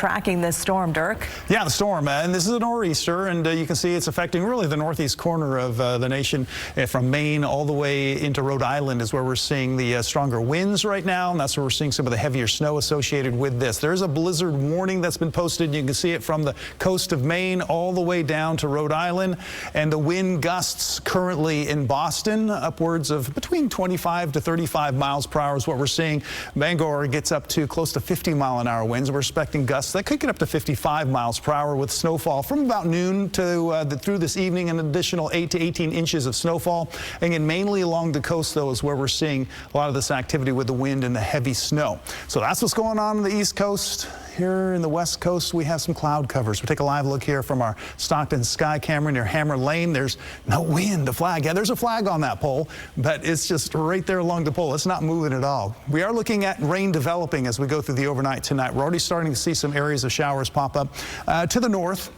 tracking this storm, Dirk. Yeah, the storm, and this is a nor'easter, and you can see it's affecting really the northeast corner of the nation. From Maine all the way into Rhode Island is where we're seeing the stronger winds right now, and that's where we're seeing some of the heavier snow associated with this. There's a blizzard warning that's been posted. You can see it from the coast of Maine all the way down to Rhode Island, and the wind gusts currently in Boston upwards of between 25 to 35 miles per hour is what we're seeing. Bangor gets up to close to 50-mile-an-hour winds. We're expecting gusts that could get up to 55 miles per hour with snowfall from about noon to through this evening, an additional 8 to 18 inches of snowfall. Again, mainly along the coast, though, is where we're seeing a lot of this activity with the wind and the heavy snow. So that's what's going on the East Coast. Here in the West Coast, we have some cloud covers. We'll take a live look here from our Stockton Sky camera near Hammer Lane. There's no wind, the flag. Yeah, there's a flag on that pole, but it's just right there along the pole. It's not moving at all. We are looking at rain developing as we go through the overnight tonight. We're already starting to see some areas of showers pop up to the north.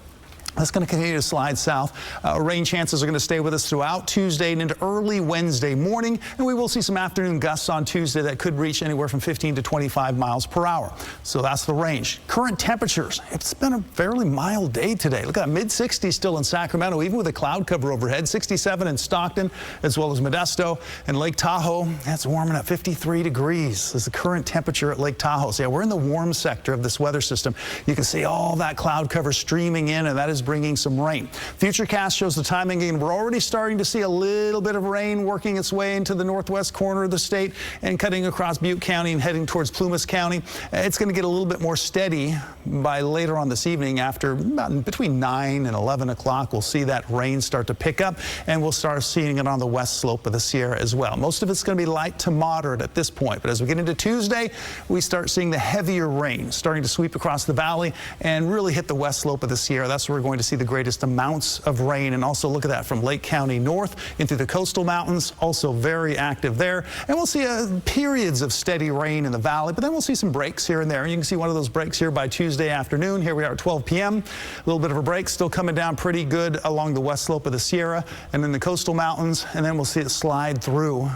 That's going to continue to slide south. Rain chances are going to stay with us throughout Tuesday and into early Wednesday morning. And we will see some afternoon gusts on Tuesday that could reach anywhere from 15 to 25 miles per hour. So that's the range. Current temperatures. It's been a fairly mild day today. Look at that, mid-60s still in Sacramento, even with a cloud cover overhead. 67 in Stockton, as well as Modesto and Lake Tahoe. That's warming up 53 degrees is the current temperature at Lake Tahoe. So yeah, we're in the warm sector of this weather system. You can see all that cloud cover streaming in, and that is bringing some rain. Futurecast shows the timing, and we're already starting to see a little bit of rain working its way into the northwest corner of the state and cutting across Butte County and heading towards Plumas County. It's going to get a little bit more steady by later on this evening. After about between 9 and 11 o'clock, we'll see that rain start to pick up, and we'll start seeing it on the west slope of the Sierra as well. Most of it's going to be light to moderate at this point, but as we get into Tuesday, we start seeing the heavier rain starting to sweep across the valley and really hit the west slope of the Sierra. That's where we're going to see the greatest amounts of rain. And also look at that from Lake County north into the coastal mountains, also very active there. And we'll see periods of steady rain in the valley, but then we'll see some breaks here and there. And you can see one of those breaks here by Tuesday afternoon. Here we are at 12 p.m. A little bit of a break still coming down pretty good along the west slope of the Sierra and then the coastal mountains. And then we'll see it slide through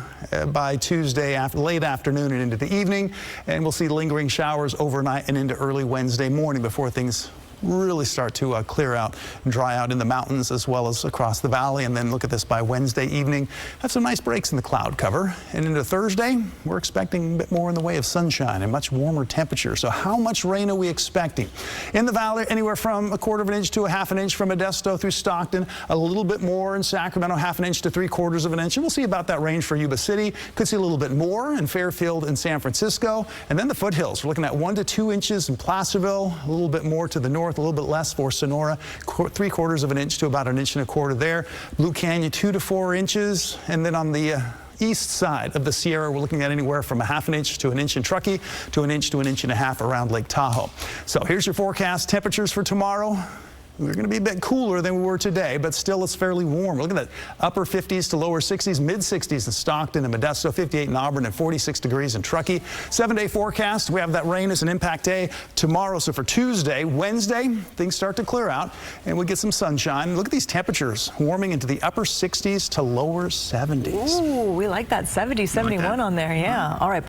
by Tuesday late afternoon and into the evening. And we'll see lingering showers overnight and into early Wednesday morning before things really start to clear out and dry out in the mountains as well as across the valley. And then look at this by Wednesday evening. Have some nice breaks in the cloud cover. And into Thursday, we're expecting a bit more in the way of sunshine and much warmer temperatures. So how much rain are we expecting? In the valley, anywhere from 1/4 of an inch to 1/2 inch from Modesto through Stockton. A little bit more in Sacramento, 1/2 inch to 3/4 of an inch. And we'll see about that range for Yuba City. Could see a little bit more in Fairfield and San Francisco. And then the foothills. We're looking at 1 to 2 inches in Placerville. A little bit more to the north. A little bit less for Sonora, 3/4 of an inch to about 1 1/4 inches there. Blue Canyon 2 to 4 inches, and then on the east side of the Sierra, we're looking at anywhere from 1/2 inch to 1 inch in Truckee to 1 inch to 1.5 inches around Lake Tahoe. So here's your forecast temperatures for tomorrow. We're going to be a bit cooler than we were today, but still it's fairly warm. Look at that, upper 50s to lower 60s, mid 60s in Stockton and Modesto, 58 in Auburn, and 46 degrees in Truckee. 7-day forecast. We have that rain as an impact day tomorrow. So for Tuesday, Wednesday, things start to clear out and we get some sunshine. Look at these temperatures warming into the upper 60s to lower 70s. Ooh, we like that 70, 71 on there. Yeah. All right.